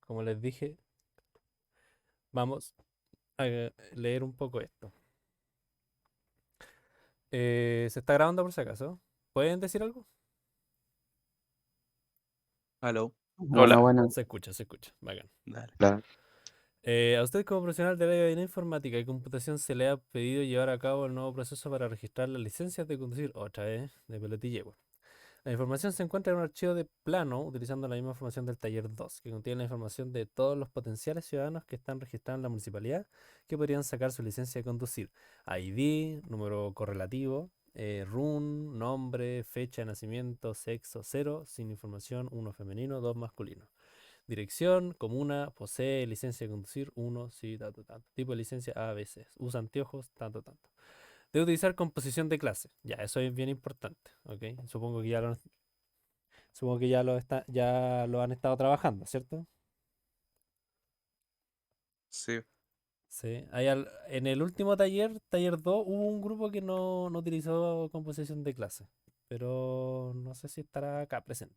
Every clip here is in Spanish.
como les dije, vamos a leer un poco esto. Se está grabando por si acaso. ¿Pueden decir algo? Aló, Bueno, hola, bueno, Se escucha. Bacán. dale. claro. A usted como profesional del área de informática y computación se le ha pedido llevar a cabo el nuevo proceso para registrar las licencias de conducir, otra vez, de pelotilla. La información se encuentra en un archivo de plano utilizando la misma información del taller 2, que contiene la información de todos los potenciales ciudadanos que están registrados en la municipalidad que podrían sacar su licencia de conducir. ID, número correlativo, RUN, nombre, fecha de nacimiento, sexo, cero, sin información, uno femenino, dos masculino. Dirección, comuna, posee licencia de conducir, uno, sí, tanto, tanto. Tipo de licencia A, B, C. Usa anteojos, tanto, tanto. Debe utilizar composición de clase. Ya, eso es bien importante, ¿ok? Supongo que ya lo han estado trabajando, ¿cierto? Sí, Sí. En el último taller, taller 2 hubo un grupo que no utilizó composición de clase. Pero no sé si estará acá presente.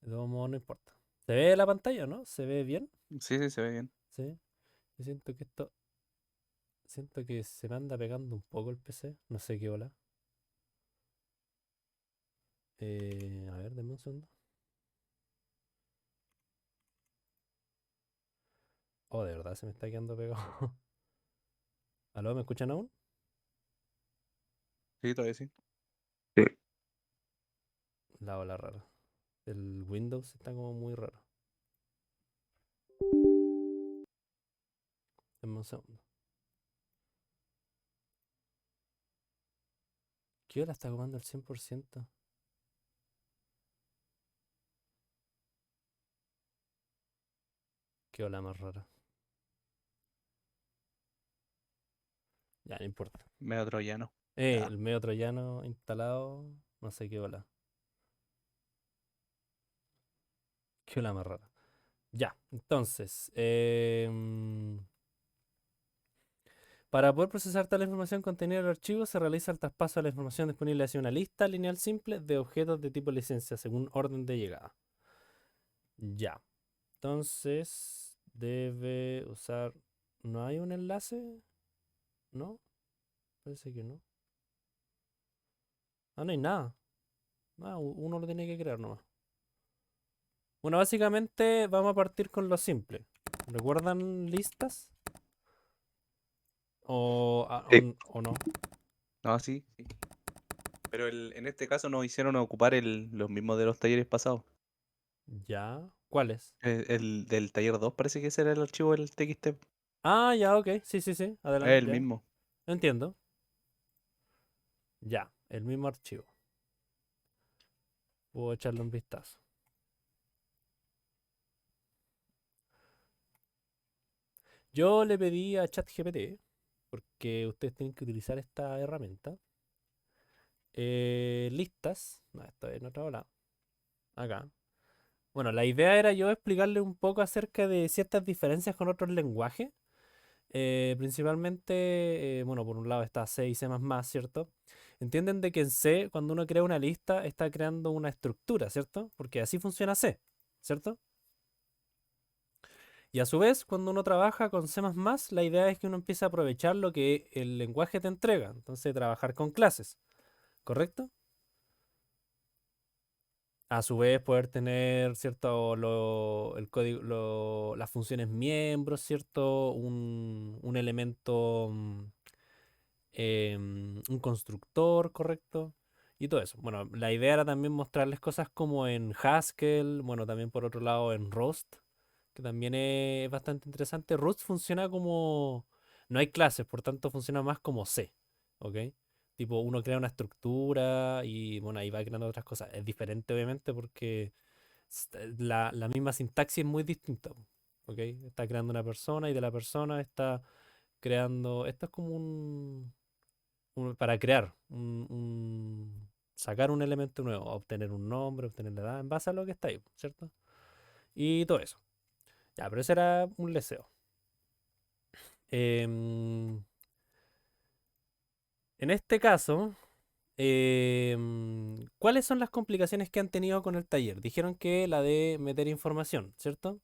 De todos modos, no importa. ¿Se ve la pantalla, no? ¿Se ve bien? sí, sí, se ve bien. Sí. Yo siento que se me anda pegando un poco el PC. No sé qué hola. A ver, denme un segundo. Oh, de verdad se me está quedando pegado. ¿Aló? ¿Me escuchan aún? Sí, todavía sí. Sí. La ola rara. El Windows está como muy raro. Denme un segundo. ¿Qué hora está comando el 100%? Qué ola más rara. Ya, no importa. Medio troyano. Ya. El medio troyano instalado. No sé qué ola. Qué ola más rara. Ya, entonces. Para poder procesar tal información contenida en el archivo, se realiza el traspaso de la información disponible hacia una lista lineal simple de objetos de tipo licencia según orden de llegada. Ya. Entonces, debe usar. ¿No hay un enlace? ¿No? Parece que no. Ah, no hay nada. Ah, uno lo tiene que crear nomás. Bueno, básicamente vamos a partir con lo simple. ¿Recuerdan listas? Sí. O no? No, sí, sí. Pero en este caso nos hicieron ocupar los mismos de los talleres pasados. ¿Ya? ¿Cuáles? El del taller 2 parece que ese era el archivo del TXT. Ah, ya, ok. Sí, sí, sí. Es Adelante, el ya. mismo. Entiendo. Ya, el mismo archivo. Puedo echarle un vistazo. Yo le pedí a ChatGPT, porque ustedes tienen que utilizar esta herramienta. Listas. No, esta vez en otra hora. Acá. Bueno, la idea era yo explicarle un poco acerca de ciertas diferencias con otros lenguajes. Principalmente, bueno, por un lado está C y C++, ¿cierto? Entienden de que en C, cuando uno crea una lista, está creando una estructura, ¿cierto? Porque así funciona C, ¿cierto? Y a su vez, cuando uno trabaja con C++, la idea es que uno empiece a aprovechar lo que el lenguaje te entrega. Entonces, trabajar con clases, ¿correcto? A su vez, poder tener, ¿cierto? El código, las funciones miembros, ¿cierto? Un elemento, un constructor, ¿correcto? Y todo eso. Bueno, la idea era también mostrarles cosas como en Haskell, bueno, también por otro lado en Rust, que también es bastante interesante. Rust funciona como... No hay clases, por tanto funciona más como C, ¿ok? Tipo, uno crea una estructura y bueno, ahí va creando otras cosas. Es diferente, obviamente, porque la misma sintaxis es muy distinta, ¿ok? Está creando una persona y de la persona está creando... Esto es como para crear, sacar un elemento nuevo, obtener un nombre, obtener la edad, en base a lo que está ahí, ¿cierto? Y todo eso. Ya, pero ese era un leseo. Em, en este caso, ¿cuáles son las complicaciones que han tenido con el taller? Dijeron que la de meter información, ¿cierto?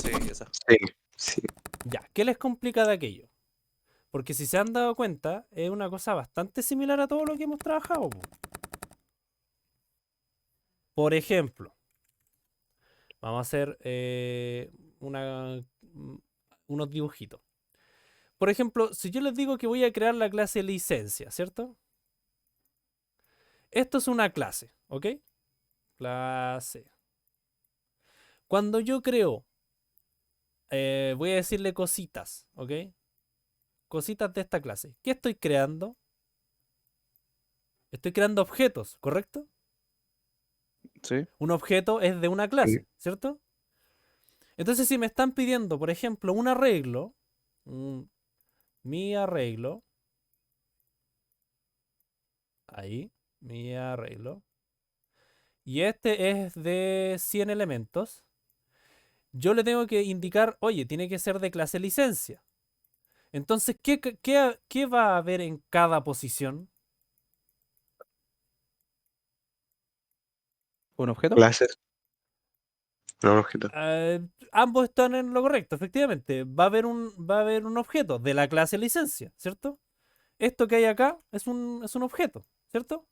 Sí, esa. Sí, sí. Ya, ¿qué les complica de aquello? Porque si se han dado cuenta, es una cosa bastante similar a todo lo que hemos trabajado, po. Por ejemplo, vamos a hacer unos dibujitos. Por ejemplo, si yo les digo que voy a crear la clase licencia, ¿cierto? Esto es una clase, ¿ok? Clase. Cuando yo creo, voy a decirle cositas, ¿ok? Cositas de esta clase. ¿Qué estoy creando? Estoy creando objetos, ¿correcto? Sí. Un objeto es de una Sí. clase, ¿cierto? Entonces, si me están pidiendo, por ejemplo, un arreglo, mi arreglo, ahí, mi arreglo, y este es de 100 elementos, yo le tengo que indicar, oye, tiene que ser de clase licencia. Entonces, ¿qué va a haber en cada posición? ¿Un objeto? Clases, no un objeto. Ambos están en lo correcto, efectivamente. Va a haber un objeto de la clase licencia, ¿cierto? Esto que hay acá es un objeto, ¿cierto?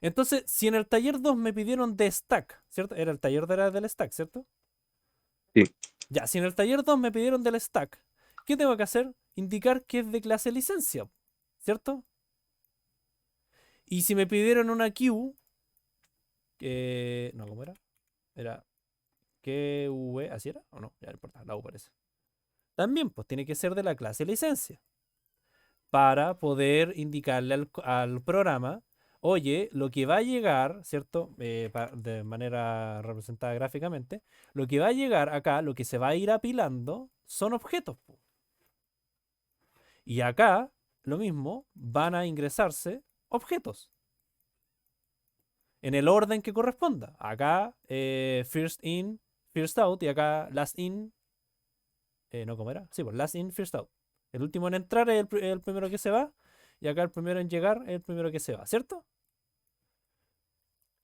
Entonces, si en el taller 2 me pidieron de stack, ¿cierto? Era el taller del stack, ¿cierto? Sí. Ya, si en el taller 2 me pidieron del stack, ¿qué tengo que hacer? Indicar que es de clase licencia, ¿cierto? Y si me pidieron una queue, no, ¿cómo era? Era QV, ¿así era? ¿O no? Ya no importa, la U parece. También, pues tiene que ser de la clase licencia para poder indicarle al programa, oye, lo que va a llegar, ¿cierto? De manera representada gráficamente, lo que va a llegar acá, lo que se va a ir apilando, son objetos, po. Y acá, lo mismo, van a ingresarse objetos en el orden que corresponda. Acá, first in, first out, y acá, last in, no, ¿cómo era? Sí, pues last in, first out. El último en entrar es el primero que se va, y acá el primero en llegar es el primero que se va, ¿cierto?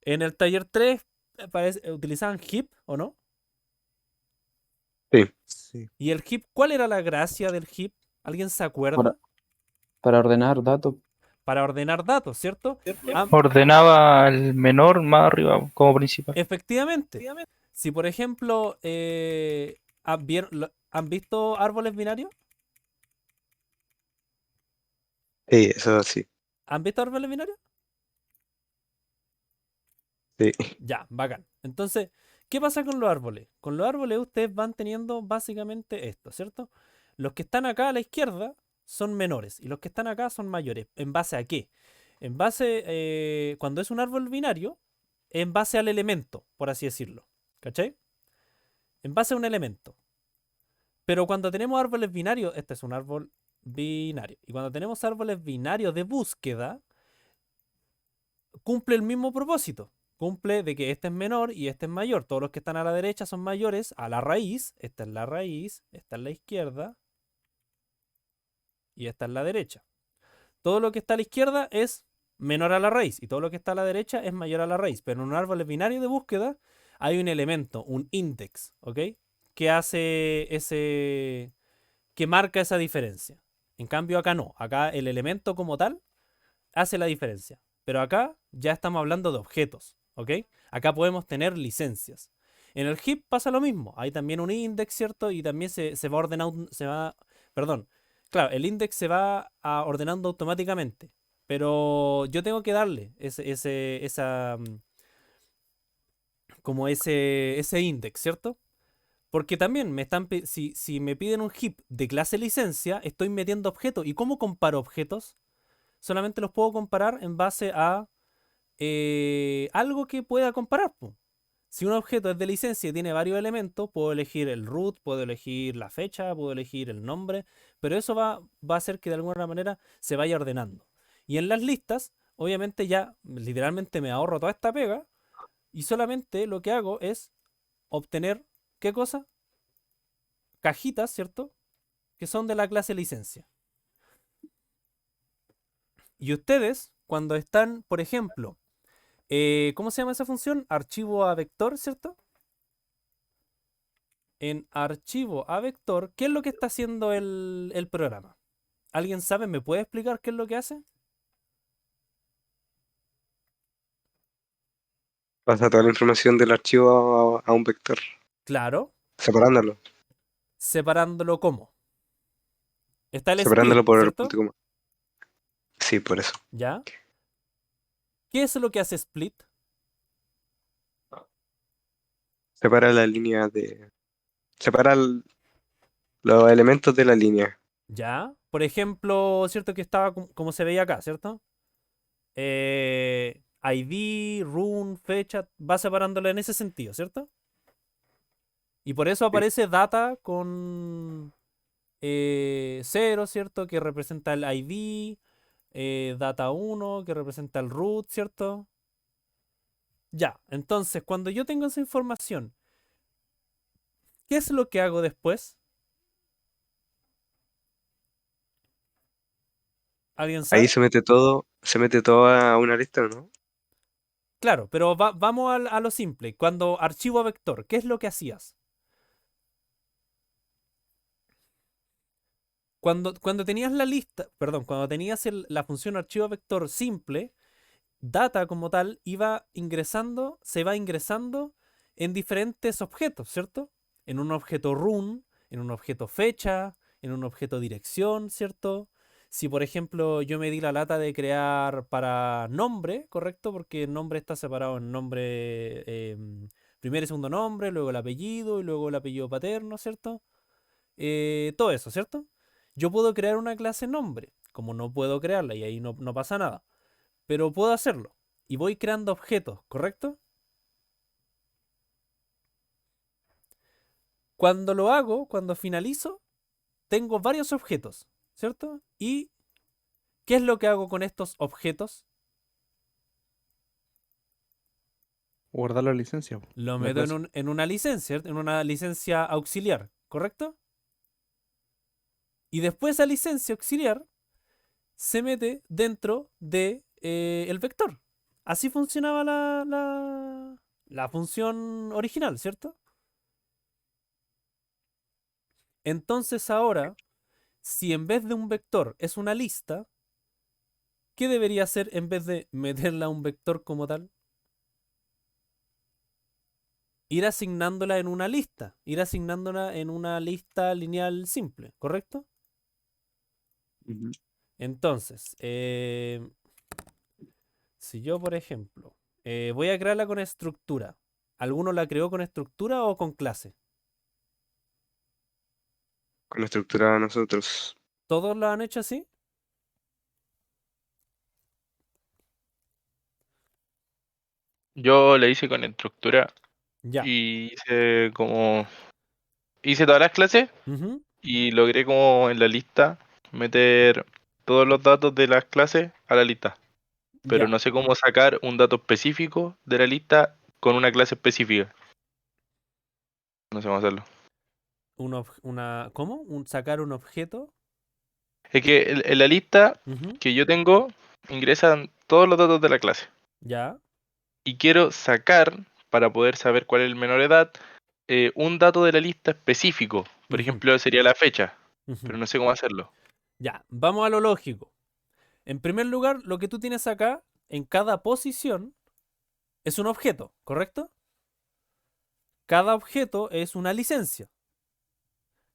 En el taller 3 utilizaban heap, ¿o no? Sí. Sí. ¿Y el heap, cuál era la gracia del heap? ¿Alguien se acuerda? Para, para ordenar datos. Para ordenar datos, ¿cierto? Ordenaba al menor más arriba como principal. Efectivamente. Si por ejemplo ¿han visto árboles binarios? Sí, eso sí. ¿Han visto árboles binarios? Sí. Ya, bacán. Entonces, ¿qué pasa con los árboles? Con los árboles ustedes van teniendo básicamente esto, ¿cierto? Los que están acá a la izquierda son menores y los que están acá son mayores. ¿En base a qué? En base, cuando es un árbol binario, en base al elemento, por así decirlo. ¿Cachai? En base a un elemento. Pero cuando tenemos árboles binarios, este es un árbol binario. Y cuando tenemos árboles binarios de búsqueda, cumple el mismo propósito. Cumple de que este es menor y este es mayor. Todos los que están a la derecha son mayores a la raíz. Esta es la raíz, esta es la izquierda y esta es la derecha. Todo lo que está a la izquierda es menor a la raíz y todo lo que está a la derecha es mayor a la raíz. Pero en un árbol binario de búsqueda hay un elemento, un index, ¿ok? Que hace que marca esa diferencia. En cambio acá no. Acá el elemento como tal hace la diferencia. Pero acá ya estamos hablando de objetos, ¿ok? Acá podemos tener licencias. En el heap pasa lo mismo. Hay también un index, ¿cierto? Y también se va ordenando, perdón. Claro, el index se va ordenando automáticamente. Pero yo tengo que darle como ese index, ¿cierto? Porque también si me piden un heap de clase licencia, estoy metiendo objetos. ¿Y cómo comparo objetos? Solamente los puedo comparar en base a algo que pueda comparar, po. Si un objeto es de licencia y tiene varios elementos, puedo elegir el root, puedo elegir la fecha, puedo elegir el nombre, pero eso va a hacer que de alguna manera se vaya ordenando. Y en las listas, obviamente ya literalmente me ahorro toda esta pega y solamente lo que hago es obtener, ¿qué cosa? Cajitas, ¿cierto? Que son de la clase licencia. Y ustedes, cuando están, por ejemplo, ¿cómo se llama esa función? Archivo a vector, ¿cierto? en archivo a vector, ¿qué es lo que está haciendo el programa? ¿Alguien sabe? ¿Me puede explicar qué es lo que hace? Pasa toda la información del archivo a un vector, Claro, separándolo. separándolo como. Está el split, Separándolo por el ¿cierto? punto común. Sí, por eso. ¿Ya? ¿Qué es lo que hace split? Separa la línea de. Separa los elementos de la línea. ¿Ya? Por ejemplo, ¿cierto? Que estaba como se veía acá, ¿cierto? ID, run, fecha, va separándolo en ese sentido, ¿cierto? Y por eso Sí. aparece data con 0, ¿cierto? Que representa el ID, data 1, que representa el root, ¿cierto? Ya, entonces, cuando yo tengo esa información, ¿qué es lo que hago después? ¿Alguien Ahí sabe? se mete todo a una lista, ¿no? Claro, pero vamos a lo simple. Cuando archivo a vector, ¿qué es lo que hacías? Cuando tenías la lista, perdón, cuando tenías la función archivo a vector simple, data como tal se va ingresando en diferentes objetos, ¿cierto? En un objeto run, en un objeto fecha, en un objeto dirección, ¿cierto? Si por ejemplo yo me di la lata de crear para nombre, ¿correcto? Porque el nombre está separado en nombre, primer y segundo nombre, luego el apellido y luego el apellido paterno, ¿cierto? Todo eso, ¿cierto? Yo puedo crear una clase nombre, como no puedo crearla y ahí no pasa nada, pero puedo hacerlo. Y voy creando objetos, ¿correcto? Cuando lo hago, cuando finalizo, tengo varios objetos, ¿cierto? ¿Y qué es lo que hago con estos objetos? Guardar la licencia. Po, Lo la meto clase. en una licencia, en una licencia auxiliar, ¿correcto? Y después esa licencia auxiliar se mete dentro de el vector. Así funcionaba la función original, ¿cierto? Entonces ahora, si en vez de un vector es una lista, ¿qué debería hacer en vez de meterla a un vector como tal? Ir asignándola en una lista, ir asignándola en una lista lineal simple, ¿correcto? Ujú. Entonces, si yo, por ejemplo, voy a crearla con estructura, ¿alguno la creó con estructura o con clase? Con la estructura de nosotros. ¿Todos lo han hecho así? Yo le hice con estructura Ya. y hice como. Hice todas las clases Ujú. y logré como en la lista meter todos los datos de las clases a la lista. Pero Ya. no sé cómo sacar un dato específico de la lista con una clase específica. No sé cómo hacerlo. ¿Cómo? Sacar un objeto. Es que en la lista Ujú. que yo tengo ingresan todos los datos de la clase. Ya. Y quiero sacar, para poder saber cuál es el menor edad, un dato de la lista específico. Por Ujú. ejemplo, sería la fecha. Ujú. Pero no sé cómo hacerlo. Ya. Vamos a lo lógico. En primer lugar, lo que tú tienes acá, en cada posición, es un objeto, ¿correcto? Cada objeto es una licencia.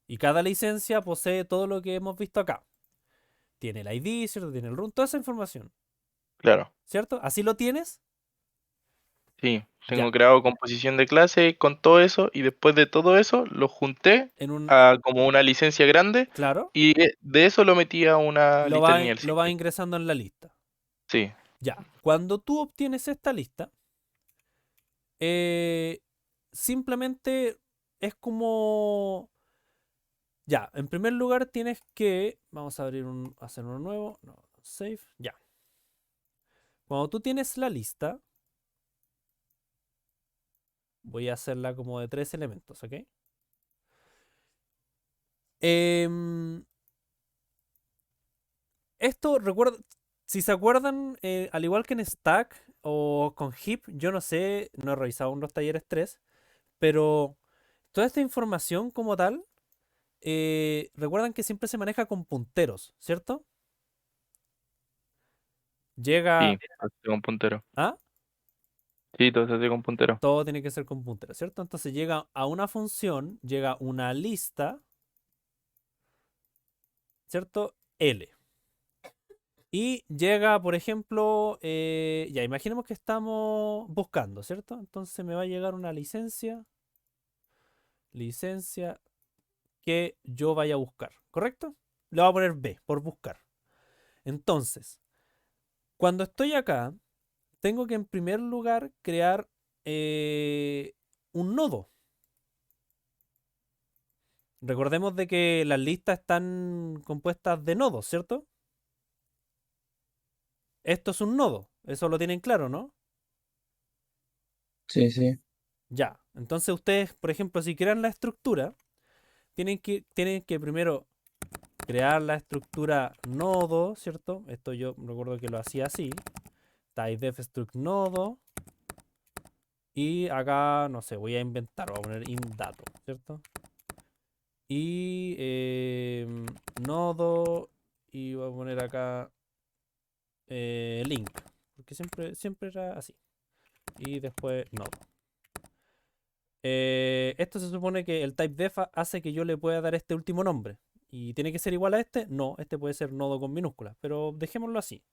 Y cada licencia posee todo lo que hemos visto acá. Tiene el ID, ¿cierto? Tiene el run, toda esa información, Claro. ¿cierto? ¿Así lo tienes? Sí, Ya. tengo creado composición de clase con todo eso y después de todo eso lo junté En un. a como una licencia grande Claro. y de eso lo metí a una lista lineal Lo va simple. ingresando en la lista. Sí, Ya. Cuando tú obtienes esta lista, eh, simplemente es como. Ya, en primer lugar tienes que. Vamos a hacer uno nuevo. No, save. Ya. Cuando tú tienes la lista, voy a hacerla como de 3 elementos, ¿ok? Em, Esto recuerda. Si se acuerdan, al igual que en Stack o con Heap, yo no sé, no he revisado aún los talleres 3, pero toda esta información como tal, recuerdan que siempre se maneja con punteros, ¿cierto? Llega... Sí, así con puntero. ¿Ah? Sí, todo se hace con puntero. Todo tiene que ser con punteros, ¿cierto? Entonces llega a una función, llega una lista, ¿cierto? L. Y llega, por ejemplo, ya imaginemos que estamos buscando, ¿cierto? Entonces me va a llegar una licencia que yo vaya a buscar, ¿correcto? Le voy a poner B, por buscar. Entonces, cuando estoy acá, tengo que en primer lugar crear un nodo. Recordemos de que las listas están compuestas de nodos, ¿cierto? Esto es un nodo, eso lo tienen claro, ¿no? Sí, sí. Ya, entonces ustedes, por ejemplo, si crean la estructura, tienen que primero crear la estructura nodo, ¿cierto? Esto yo recuerdo que lo hacía así. Typedef struct nodo. Y acá, no sé, voy a inventar, voy a poner inDato, ¿cierto? Y nodo, y voy a poner acá link, porque siempre era así. Y después nodo. Esto se supone que el typedef hace que yo le pueda dar este último nombre. ¿Y tiene que ser igual a este? No, este puede ser nodo con minúsculas, pero dejémoslo así.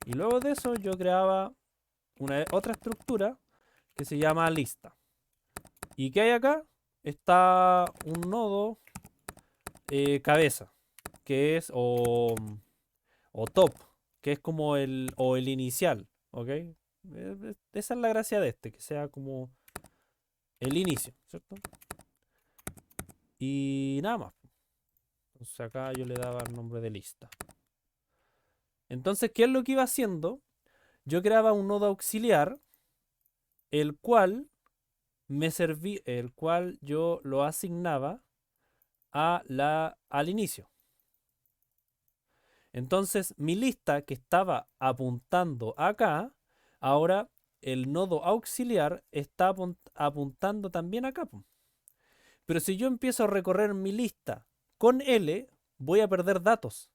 Y luego de eso yo creaba otra estructura que se llama lista. ¿Y qué hay acá? Está un nodo cabeza, que es, o top, que es como o el inicial, ¿ok? Esa es la gracia de este, que sea como el inicio, ¿cierto? Y nada más. Entonces acá yo le daba el nombre de lista. Entonces, ¿qué es lo que iba haciendo? Yo creaba un nodo auxiliar, el cual el cual yo lo asignaba al inicio. Entonces, mi lista que estaba apuntando acá, ahora el nodo auxiliar está apuntando también acá. Pero si yo empiezo a recorrer mi lista con L, voy a perder datos.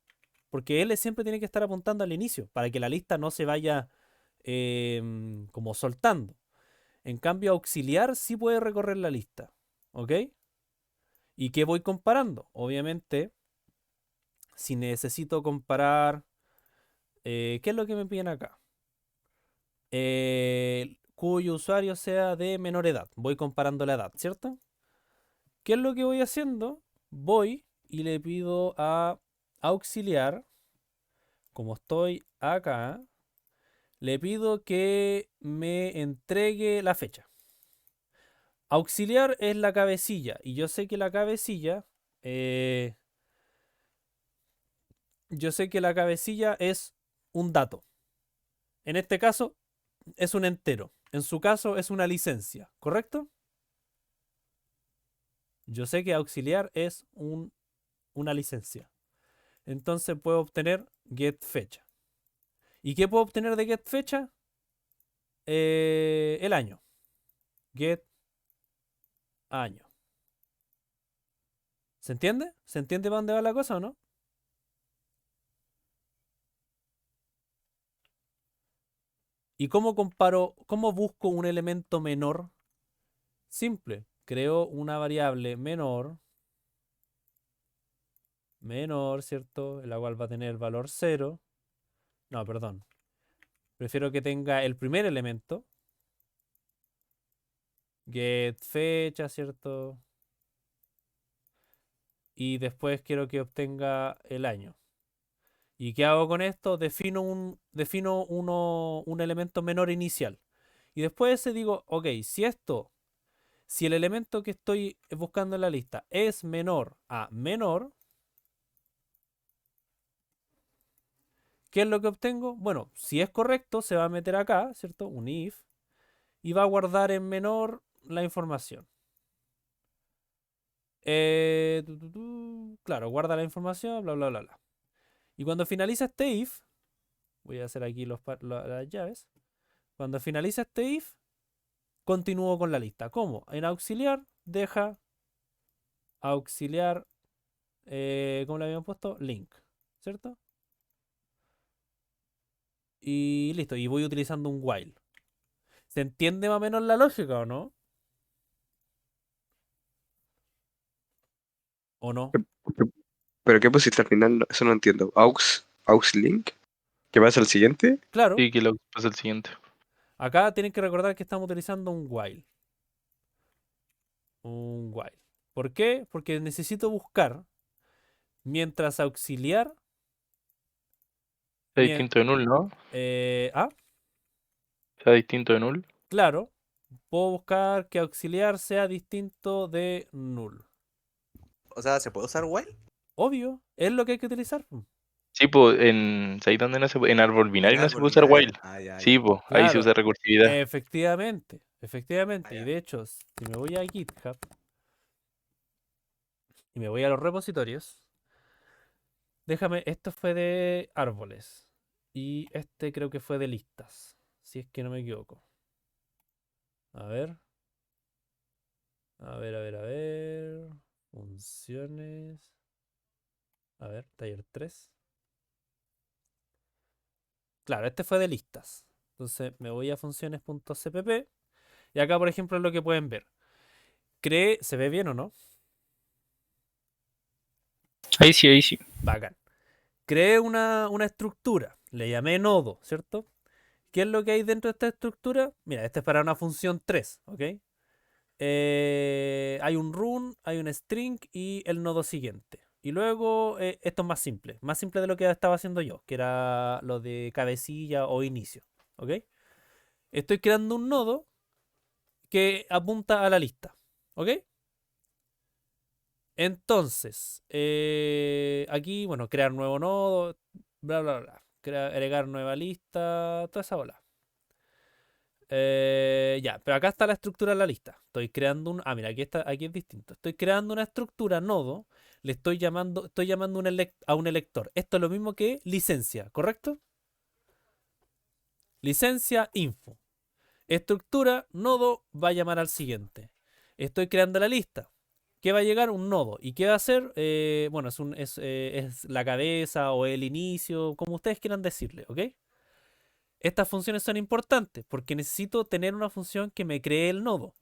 Porque L siempre tiene que estar apuntando al inicio, para que la lista no se vaya como soltando. En cambio, auxiliar sí puede recorrer la lista. ¿Ok? ¿Y qué voy comparando? Obviamente, si necesito comparar... ¿qué es lo que me piden acá? Cuyo usuario sea de menor edad. Voy comparando la edad, ¿cierto? ¿Qué es lo que voy haciendo? Voy y le pido a auxiliar, como estoy acá, le pido que me entregue la fecha. Auxiliar es la cabecilla, y yo sé que la cabecilla, es un dato. En este caso es un entero. En su caso es una licencia, ¿correcto? Yo sé que auxiliar es una licencia. Entonces puedo obtener get fecha. ¿Y qué puedo obtener de get fecha? El año. Get año. ¿Se entiende? ¿Se entiende para dónde va la cosa o no? ¿Y cómo comparo, cómo busco un elemento menor? Simple. Creo una variable menor, ¿cierto? La cual va a tener valor 0. No, perdón. Prefiero que tenga el primer elemento. Get fecha, ¿cierto? Y después quiero que obtenga el año. ¿Y qué hago con esto? Defino un elemento menor inicial. Y después digo, ok, si el elemento que estoy buscando en la lista es menor a menor, ¿qué es lo que obtengo? Bueno, si es correcto, se va a meter acá, ¿cierto? Un if, y va a guardar en menor la información. Claro, guarda la información, bla, bla, bla, bla. Y cuando finaliza este if, voy a hacer aquí las llaves. Cuando finaliza este if, continúo con la lista. ¿Cómo? En auxiliar deja, auxiliar, ¿cómo le habíamos puesto? Link, ¿cierto? Y listo, y voy utilizando un while. ¿Se entiende más o menos la lógica o no? ¿O no? ¿Pero qué pusiste al final? Eso no entiendo. Aux link. ¿Qué pasa al siguiente? Claro, Sí, que lo pasa el siguiente. acá tienen que recordar que estamos utilizando un while. Un while. ¿Por qué? Porque necesito buscar mientras auxiliar. Sea mien- distinto de null, ¿no? ah, Sea distinto de null. claro. Puedo buscar que auxiliar sea distinto de null. O sea, ¿se puede usar while? Obvio, es lo que hay que utilizar. Sí, pues ¿sabéis dónde no se puede? En árbol En binario no se árbol puede usar binario. while. Ah, ya, Sí, ya. pues ahí se Claro, usa recursividad. efectivamente, efectivamente. Y ya. de hecho, si me voy a GitHub y me voy a los repositorios, déjame, esto fue de árboles y este creo que fue de listas, si es que no me equivoco. A ver, a ver, a ver, a ver. Funciones. A ver, taller 3. Claro, este fue de listas. Entonces me voy a funciones.cpp y acá, por ejemplo, es lo que pueden ver. ¿Se ve bien o no? Ahí sí, ahí sí. Bacán. Creé una estructura, le llamé nodo, ¿cierto? ¿Qué es lo que hay dentro de esta estructura? Mira, este es para una función 3, ¿ok? Hay un run, hay un string y el nodo siguiente. Y luego esto es más simple de lo que estaba haciendo yo, que era lo de cabecilla o inicio, ¿ok? Estoy creando un nodo que apunta a la lista, ¿ok? Entonces, aquí, bueno, crear nuevo nodo, bla, bla, bla. Agregar nueva lista, toda esa bola. Ya, pero acá está la estructura de la lista. Estoy creando un. Ah, mira, aquí es distinto. Estoy creando una estructura nodo. Estoy llamando a un elector. Esto es lo mismo que licencia, ¿correcto? Licencia info. Estructura nodo va a llamar al siguiente. Estoy creando la lista. ¿Qué va a llegar? Un nodo. ¿Y qué va a hacer? Bueno, es la cabeza o el inicio, como ustedes quieran decirle, ¿ok? Estas funciones son importantes porque necesito tener una función que me cree el nodo.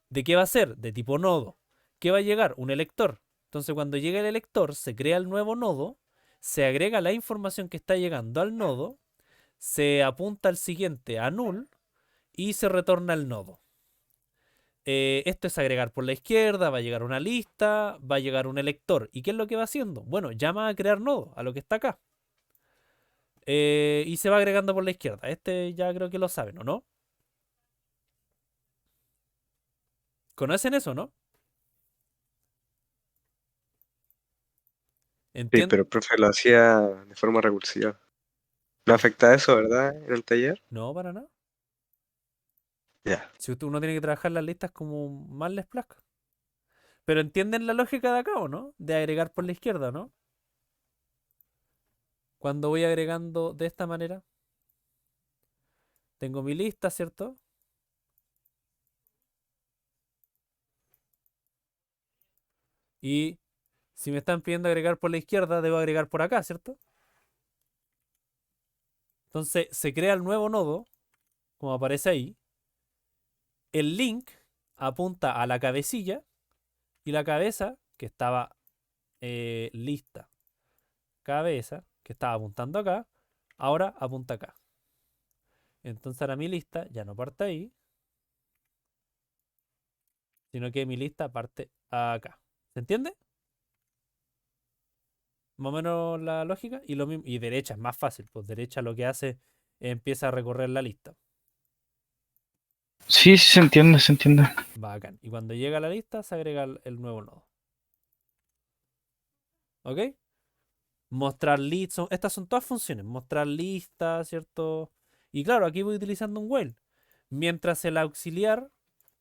¿De qué va a ser? De tipo nodo. ¿Qué va a llegar? Un elector. Entonces cuando llega el elector, se crea el nuevo nodo, se agrega la información que está llegando al nodo, se apunta al siguiente a null y se retorna el nodo. Esto es agregar por la izquierda, va a llegar una lista, va a llegar un elector. ¿Y qué es lo que va haciendo? Bueno, llama a crear nodo, a lo que está acá. Y se va agregando por la izquierda. Este ya creo que lo saben, ¿o no? ¿Conocen eso, no? Sí, ¿Entienden? pero el profe lo hacía de forma recursiva. No afecta eso, ¿verdad? En el taller. No, para nada. Ya. Si uno tiene que trabajar las listas como más les plazca. Pero entienden la lógica de acá, ¿o no? De agregar por la izquierda, ¿no? Cuando voy agregando de esta manera, tengo mi lista, ¿cierto? Y si me están pidiendo agregar por la izquierda, debo agregar por acá, ¿cierto? Entonces se crea el nuevo nodo, como aparece ahí. El link apunta a la cabecilla y la cabeza, que estaba lista, cabeza, que estaba apuntando acá, ahora apunta acá. Entonces ahora mi lista ya no parte ahí, sino que mi lista parte acá. ¿Se entiende? Más o menos la lógica. Y, lo mismo, y derecha es más fácil, pues derecha lo que hace es empieza a recorrer la lista. Sí, sí se entiende, se entiende. Bacán. Y cuando llega a la lista se agrega el nuevo nodo. ¿Ok? Mostrar listas. Estas son todas funciones. Mostrar listas, ¿cierto? Y claro, aquí voy utilizando un while. Mientras el auxiliar,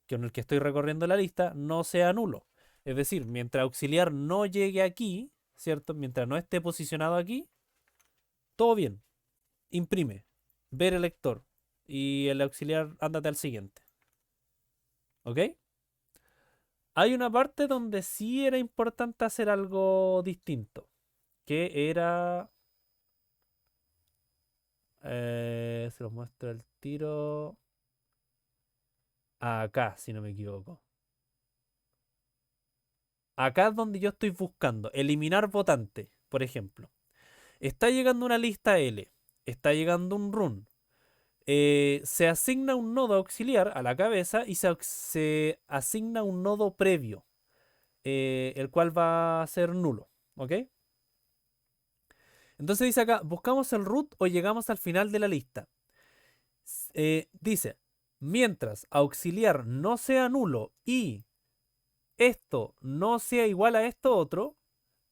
que en el que estoy recorriendo la lista, no sea nulo. Es decir, mientras auxiliar no llegue aquí, ¿cierto? Mientras no esté posicionado aquí, todo bien. Imprime. Ver el lector. Y el auxiliar, ándate al siguiente. ¿Ok? Hay una parte donde sí era importante hacer algo distinto, que era... se los muestro el tiro. Acá, si no me equivoco. Acá es donde yo estoy buscando. Eliminar votante, por ejemplo. Está llegando una lista L. Está llegando un run. Se asigna un nodo auxiliar a la cabeza y se asigna un nodo previo, el cual va a ser nulo. ¿Ok? Entonces dice acá, ¿buscamos el root o llegamos al final de la lista? Dice, mientras auxiliar no sea nulo y esto no sea igual a esto otro,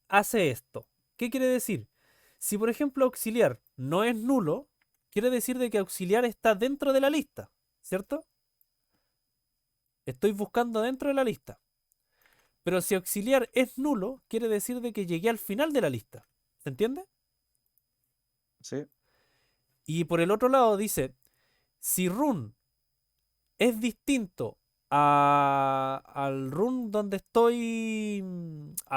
hace esto. ¿Qué quiere decir? Si por ejemplo auxiliar no es nulo, quiere decir de que auxiliar está dentro de la lista, ¿cierto? Estoy buscando dentro de la lista. Pero si auxiliar es nulo, quiere decir de que llegué al final de la lista. ¿Se entiende? Sí. Y por el otro lado dice, si run es distinto al run donde estoy...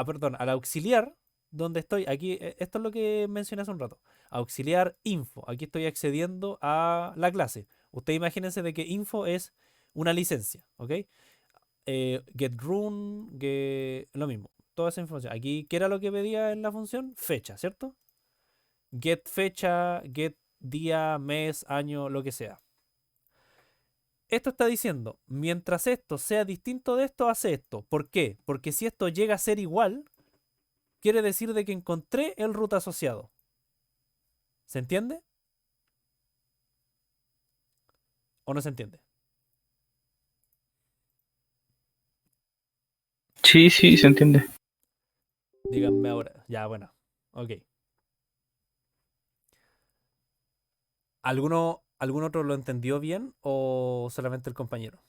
perdón, al auxiliar donde estoy. Aquí, esto es lo que mencioné hace un rato. Auxiliar info. Aquí estoy accediendo a la clase. Ustedes imagínense de que info es una licencia, ¿ok? Get run, lo mismo. Toda esa información. Aquí, ¿qué era lo que pedía en la función? Fecha, ¿cierto? Get fecha, get día, mes, año, lo que sea. Esto está diciendo, mientras esto sea distinto de esto, hace esto. ¿Por qué? Porque si esto llega a ser igual, quiere decir de que encontré el root asociado. ¿Se entiende? ¿O no se entiende? Sí, sí, se entiende. Díganme ahora. Ya, bueno. Ok. ¿Algún otro lo entendió bien o solamente el compañero?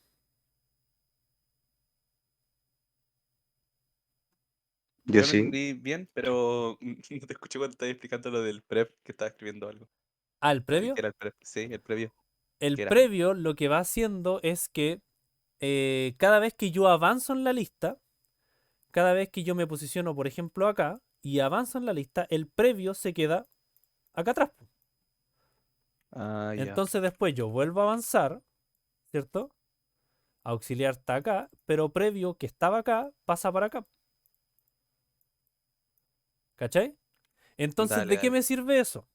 Yo Yo lo sí. entendí bien, pero no te escuché cuando estabas explicando lo del prep, que estaba escribiendo algo. Ah, el ¿Qué previo. era el prep? Sí, el previo. El ¿Qué era? previo lo que va haciendo es que cada vez que yo avanzo en la lista, cada vez que yo me posiciono, por ejemplo, acá y avanzo en la lista, el previo se queda acá atrás. Ah, ya. Entonces después yo vuelvo a avanzar, ¿cierto? Auxiliar está acá, pero previo que estaba acá pasa para acá. ¿Cachai? Entonces, Dale, ¿de qué dale. me sirve eso?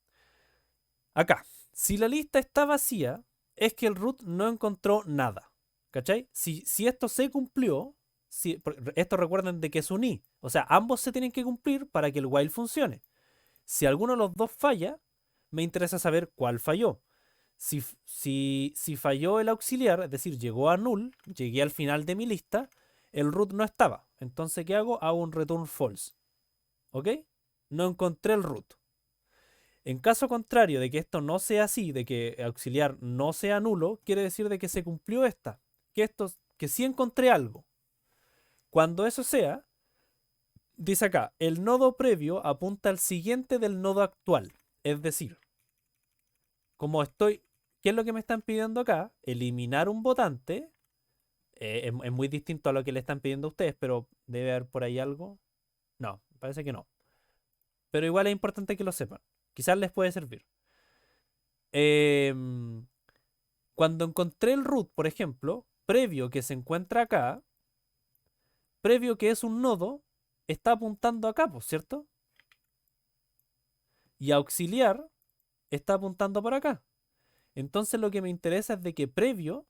Acá, si la lista está vacía, es que el root no encontró nada. ¿Cachai? Si esto se cumplió, esto recuerden de que es un i, o sea, ambos se tienen que cumplir para que el while funcione. Si alguno de los dos falla, me interesa saber cuál falló. Si falló el auxiliar, es decir, llegó a null, llegué al final de mi lista, el root no estaba. Entonces, ¿qué hago? Hago un return false. ¿Ok? No encontré el root. En caso contrario de que esto no sea así, de que auxiliar no sea nulo, quiere decir de que se cumplió esta, que sí encontré algo. Cuando eso sea, dice acá, el nodo previo apunta al siguiente del nodo actual. Es decir, como estoy, ¿qué es lo que me están pidiendo acá? Eliminar un votante. Es muy distinto a lo que le están pidiendo a ustedes, pero debe haber por ahí algo. No, parece que no. Pero igual es importante que lo sepan. Quizás les puede servir. Em, Cuando encontré el root, por ejemplo, previo que se encuentra acá, previo que es un nodo, está apuntando acá, pues, ¿cierto? Y auxiliar está apuntando para acá. Entonces lo que me interesa es de que previo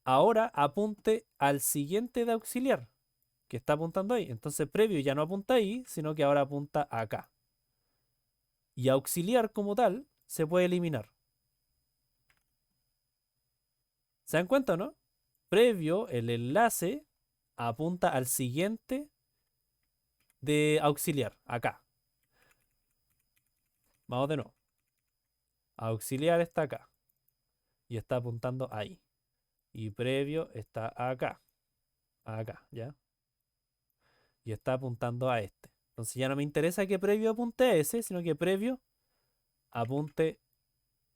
ahora apunte al siguiente de auxiliar, que está apuntando ahí. Entonces previo ya no apunta ahí, sino que ahora apunta acá. Y auxiliar como tal se puede eliminar. ¿Se dan cuenta, no? Previo, el enlace apunta al siguiente de auxiliar, acá. Vamos de nuevo. Auxiliar está acá. Y está apuntando ahí. Y previo está acá. Acá, ¿ya? Y está apuntando a este. Entonces ya no me interesa que previo apunte a ese, sino que previo apunte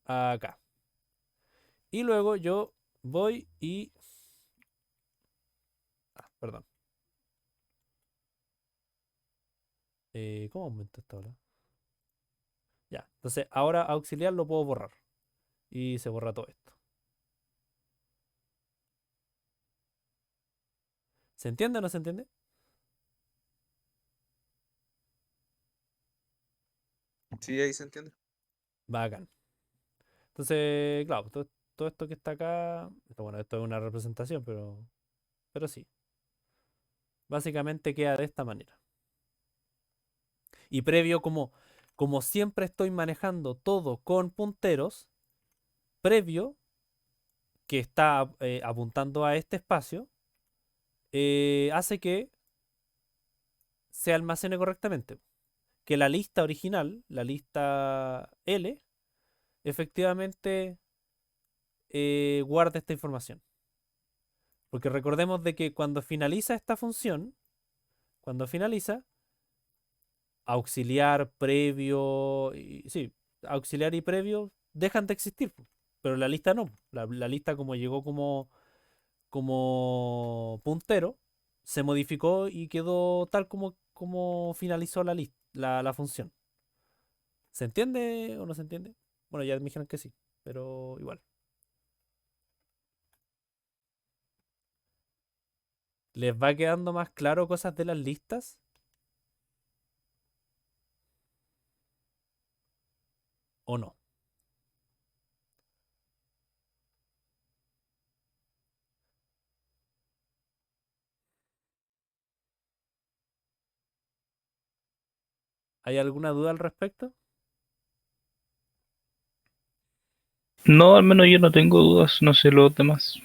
acá. Y luego yo voy y Perdón. ¿Cómo aumento esta ahora? Ya, entonces ahora auxiliar lo puedo borrar. Y se borra todo esto. ¿Se entiende o no se entiende? Sí, ahí se entiende. Bacán. Entonces, claro, todo esto que está acá, bueno, esto es una representación, pero sí. Básicamente queda de esta manera. Y previo, como siempre estoy manejando todo con punteros, previo, que está apuntando a este espacio, hace que se almacene correctamente. Que la lista original, la lista L, efectivamente guarde esta información. Porque recordemos de que cuando finaliza esta función, cuando finaliza, auxiliar, previo, sí, auxiliar y previo dejan de existir, po, pero la lista no. La lista como llegó como puntero, se modificó y quedó tal como finalizó la función. ¿Se entiende o no se entiende? Bueno, ya me dijeron que sí, pero igual. ¿Les va quedando más claro cosas de las listas? ¿O no? ¿Hay alguna duda al respecto? No, al menos yo no tengo dudas, no sé los demás.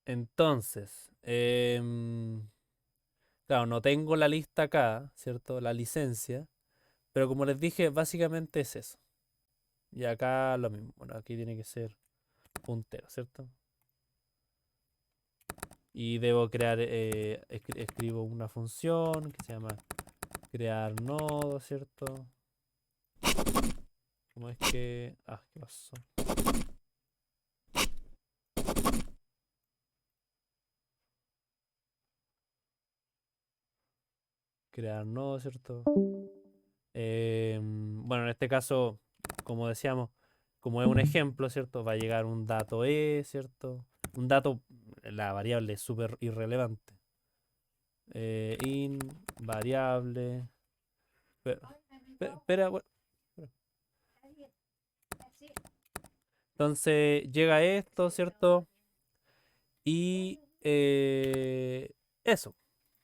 Entonces, claro, no tengo la lista acá, ¿cierto? La licencia, pero como les dije, básicamente es eso. Y acá lo mismo. Bueno, aquí tiene que ser puntero, ¿cierto? Y debo crear, escribo una función que se llama crear nodo, ¿cierto? ¿Cómo es que...? Ah, ¿qué pasó? Crear nodo, ¿cierto? Bueno, en este caso, como decíamos, como es un ejemplo, ¿cierto? Va a llegar un dato E, ¿cierto? Un dato, la variable es súper irrelevante. In, variable. Espera, espera. Entonces llega esto, ¿cierto? Y eso,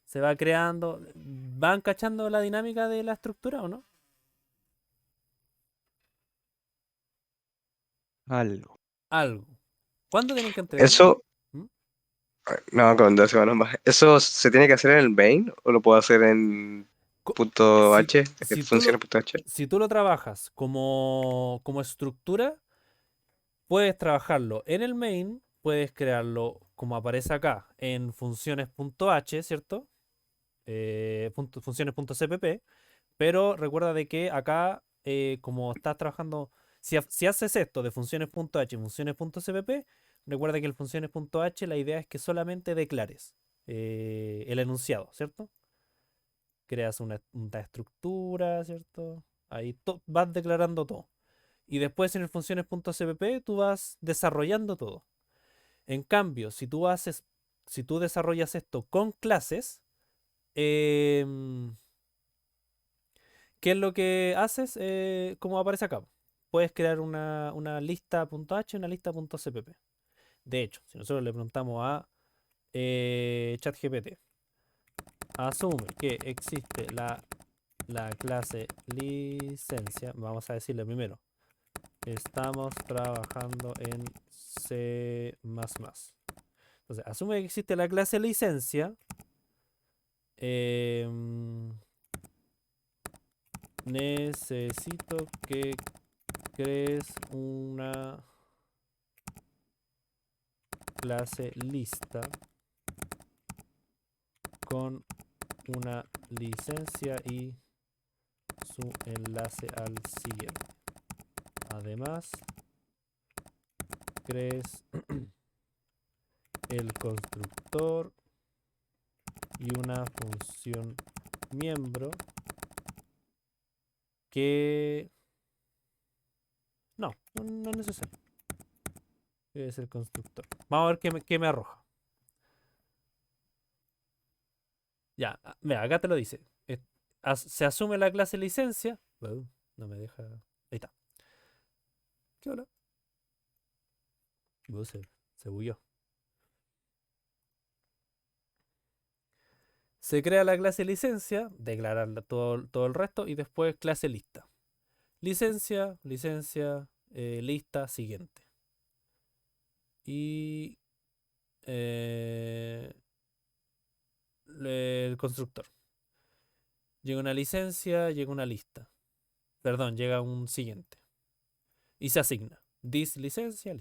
se va creando. ¿Van cachando la dinámica de la estructura o no? Algo. Algo. ¿Cuándo tienen que entregarlo? Eso, ¿Mm? no, con 2 semanas más. ¿Eso se tiene que hacer en el main o lo puedo hacer en Co- punto Si, H? si tú Funciona lo, en punto H. si tú lo trabajas como estructura, puedes trabajarlo en el main, puedes crearlo como aparece acá en funciones.h, ¿cierto? Funciones.cpp, pero recuerda de que acá, como estás trabajando, si haces esto de funciones.h y funciones.cpp, recuerda que el funciones.h la idea es que solamente declares el enunciado, ¿cierto? Creas una estructura, ¿cierto? Ahí vas declarando todo. Y después en el funciones.cpp tú vas desarrollando todo. En cambio, si tú desarrollas esto con clases, em, ¿qué es lo que haces? Como aparece acá. Puedes crear una lista.h y una lista.cpp. De hecho, si nosotros le preguntamos a ChatGPT, asume que existe la clase licencia, vamos a decirle primero, estamos trabajando en C++. Entonces, asume que existe la clase licencia. em, Necesito que crees una clase lista con una licencia y su enlace al siguiente. Además, crees el constructor y una función miembro que... No, no es necesario. Es el constructor. Vamos a ver qué me arroja. Ya, mira, acá te lo dice. Se asume la clase licencia. No me deja. Ahí está. ¿Qué hola? Se bugueó. Se crea la clase licencia, declarar todo el resto y después clase lista. Licencia, lista, siguiente. Y el constructor. Llega una licencia, llega una lista. Perdón, llega un siguiente. Y se asigna. This licencia,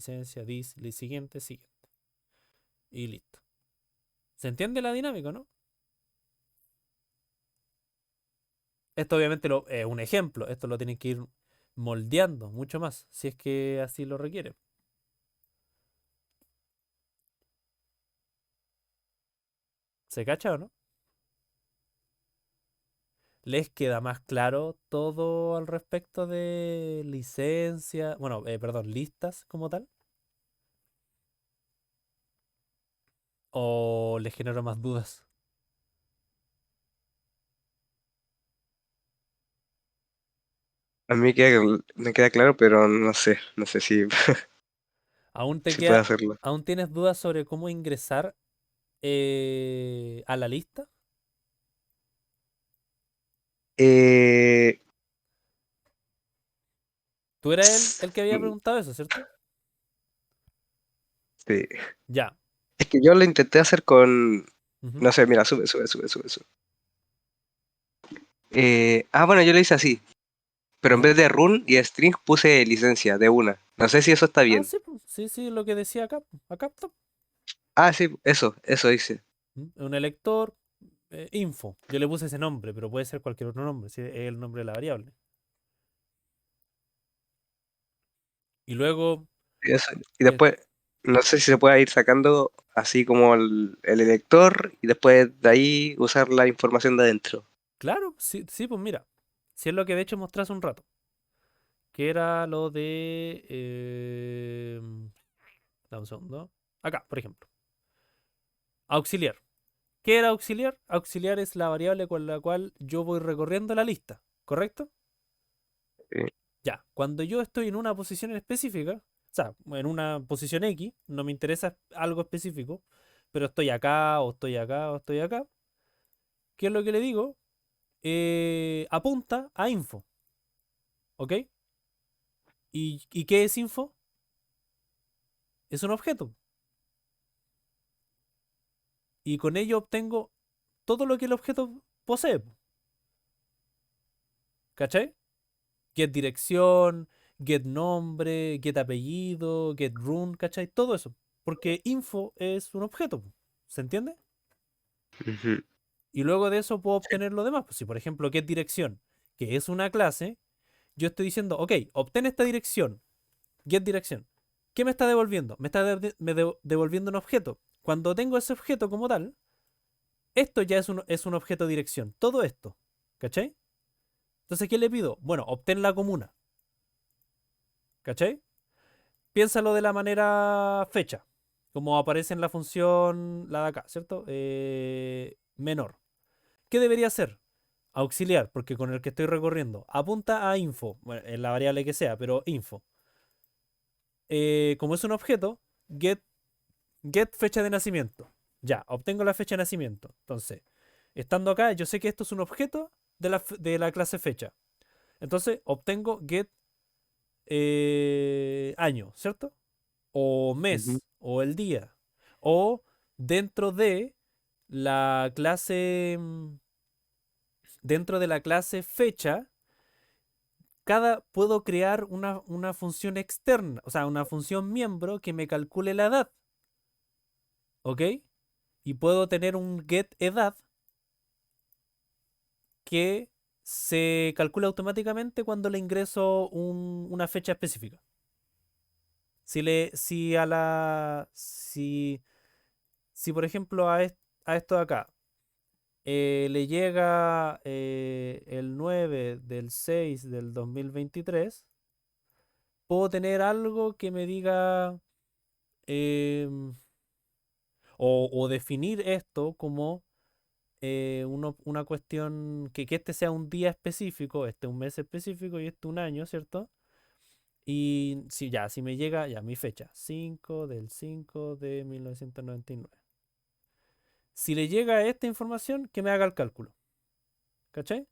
siguiente, siguiente. Y listo. ¿Se entiende la dinámica, no? Esto obviamente es un ejemplo. Esto lo tienen que ir moldeando mucho más, si es que así lo requiere. ¿Se cacha o no? ¿Les queda más claro todo al respecto de licencia? Bueno, perdón, listas como tal. ¿O les genero más dudas? A mí me queda claro, pero no sé si, ¿Aún te si puedo queda, hacerlo. aún tienes dudas sobre cómo ingresar a la lista? Eh, Tú eras el que había mm, preguntado eso, ¿cierto? sí. Ya. Es que yo lo intenté hacer con, Ujú. no sé, mira, sube. Bueno, yo lo hice así, pero en ¿Ya? vez de run y string puse licencia de una. No sé si eso está Ah, bien. sí, pues, sí, lo que decía acá. Acá está. Sí, eso hice. Un elector, info. Yo le puse ese nombre, pero puede ser cualquier otro nombre, si es el nombre de la variable. Y luego, Y eso. Y eh, después, no sé si se puede ir sacando así como el elector y después de ahí usar la información de adentro. claro, sí, pues mira. Si es lo que de hecho mostré hace un rato. Que era lo de... dame un segundo. Acá, por ejemplo. Auxiliar. ¿Qué era auxiliar? Auxiliar es la variable con la cual yo voy recorriendo la lista, ¿correcto? Sí. Ya, cuando yo estoy en una posición específica, o sea, en una posición X, no me interesa algo específico, pero estoy acá, o estoy acá, o estoy acá, ¿qué es lo que le digo? Apunta a info, ¿ok? ¿Y qué es info? Es un objeto. Y con ello obtengo todo lo que el objeto posee, ¿cachai? Get dirección, get nombre, get apellido, get run, ¿cachai? Todo eso. Porque info es un objeto, ¿se entiende? Ujú. Y luego de eso puedo obtener lo demás. Pues si por ejemplo get dirección, que es una clase, yo estoy diciendo, ok, obtén esta dirección, get dirección. ¿Qué me está devolviendo? Me está devolviendo un objeto. Cuando tengo ese objeto como tal, esto ya es un objeto dirección. Todo esto, ¿cachai? Entonces, ¿qué le pido? Bueno, obtén la comuna, ¿cachai? Piénsalo de la manera fecha, como aparece en la función, la de acá, ¿cierto? Menor. ¿Qué debería ser? Auxiliar, porque con el que estoy recorriendo. Apunta a info, bueno, en la variable que sea, pero info. Como es un objeto, get fecha de nacimiento. Ya, obtengo la fecha de nacimiento. Entonces, estando acá, yo sé que esto es un objeto de la clase fecha. Entonces, obtengo get año, ¿cierto? O Ujú. mes, o el día, o dentro de la clase, dentro de la clase fecha, puedo crear una función externa, o sea, una función miembro que me calcule la edad, ¿ok? Y puedo tener un get edad que se calcula automáticamente cuando le ingreso una fecha específica. Si Si por ejemplo a esto de acá le llega el 9 del 6 del 2023, puedo tener algo que me diga em, o definir esto como una cuestión que este sea un día específico, este un mes específico y este un año, ¿cierto? Y si me llega, ya mi fecha, 5 del 5 de 1999. Si le llega esta información, que me haga el cálculo. ¿Cachai?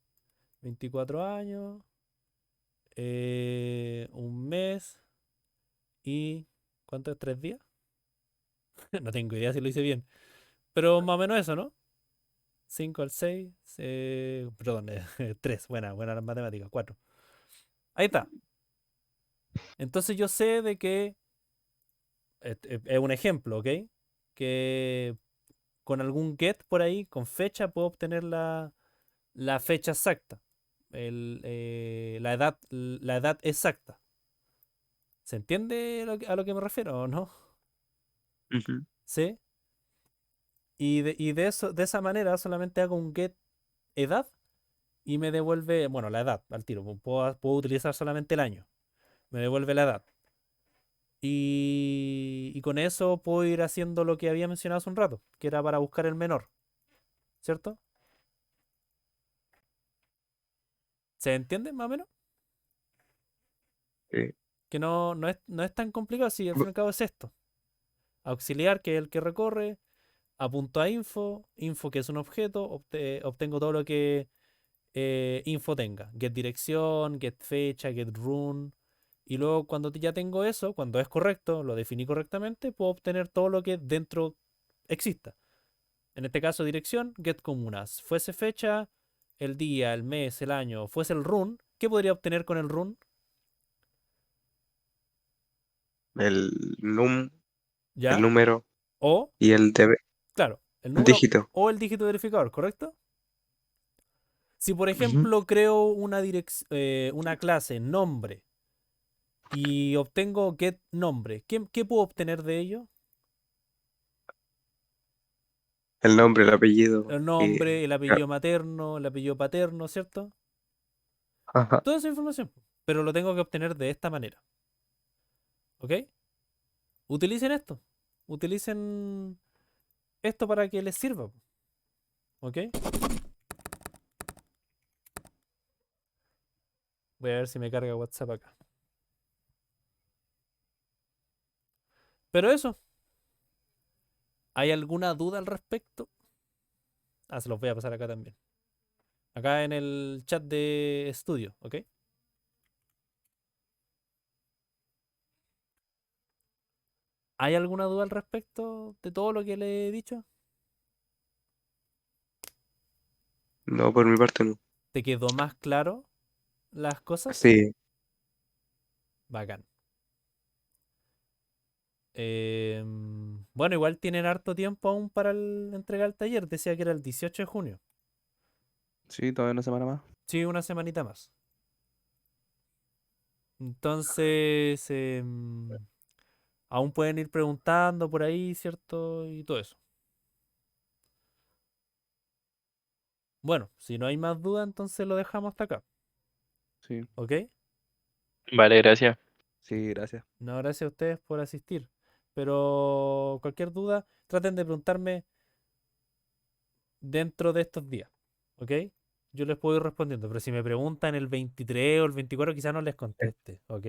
24 años, un mes y... ¿Cuánto es? ¿3 días? No tengo idea si lo hice bien. Pero más o menos eso, ¿no? 5 al 6, perdón, 3. Buena la matemática, 4. Ahí está. Entonces yo sé de que, es un ejemplo, ¿ok? Que con algún get por ahí, con fecha, puedo obtener la fecha exacta. La edad exacta. ¿Se entiende a lo que me refiero o no? Ujú. ¿Sí? De esa manera solamente hago un get edad y me devuelve, bueno, la edad al tiro. Puedo utilizar solamente el año. Me devuelve la edad. Y con eso puedo ir haciendo lo que había mencionado hace un rato, que era para buscar el menor. ¿Cierto? ¿Se entiende más o menos? Sí. Que no es tan complicado, si al fin y al cabo es esto. Auxiliar, que es el que recorre, apunto a info que es un objeto, obtengo todo lo que info tenga. Get dirección, get fecha, get run. Y luego cuando ya tengo eso, cuando es correcto, lo definí correctamente, puedo obtener todo lo que dentro exista. En este caso dirección, get comunas. Fuese fecha, el día, el mes, el año, fuese el run, ¿qué podría obtener con el run? El num, el ¿Ya? número O, y claro, el el número dígito. o el dígito verificador, ¿correcto? Si por Ujú. ejemplo creo una clase nombre y obtengo get nombre, ¿qué puedo obtener de ello? El nombre, el apellido. El nombre, el apellido materno, el apellido paterno, ¿cierto? Ajá. Toda esa información, pero lo tengo que obtener de esta manera, ¿ok? Utilicen esto, utilicen esto para que les sirva, ¿ok? Voy a ver si me carga WhatsApp acá. Pero eso, ¿hay alguna duda al respecto? Ah, se los voy a pasar acá también. Acá en el chat de estudio, ¿ok? ¿Hay alguna duda al respecto de todo lo que le he dicho? No, por mi parte no. ¿Te quedó más claro las cosas? Sí, Bacán. Bueno, igual tienen harto tiempo aún para entregar el taller. Decía que era el 18 de junio. Sí, todavía una semana más. Sí, una semanita más. Entonces, aún pueden ir preguntando por ahí, ¿cierto? Y todo eso. Bueno, si no hay más dudas, entonces lo dejamos hasta acá. Sí, ¿Ok? Vale, gracias. sí, gracias. No, gracias a ustedes por asistir. Pero cualquier duda, traten de preguntarme dentro de estos días. ¿Ok? Yo les puedo ir respondiendo, pero si me preguntan el 23 o el 24, quizás no les conteste. ¿Ok?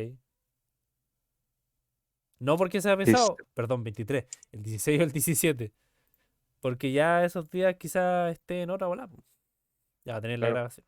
No porque sea listo. pesado, perdón, 23, el 16 o el 17. Porque ya esos días quizás esté en otra bola. Ya va a tener la Claro. grabación.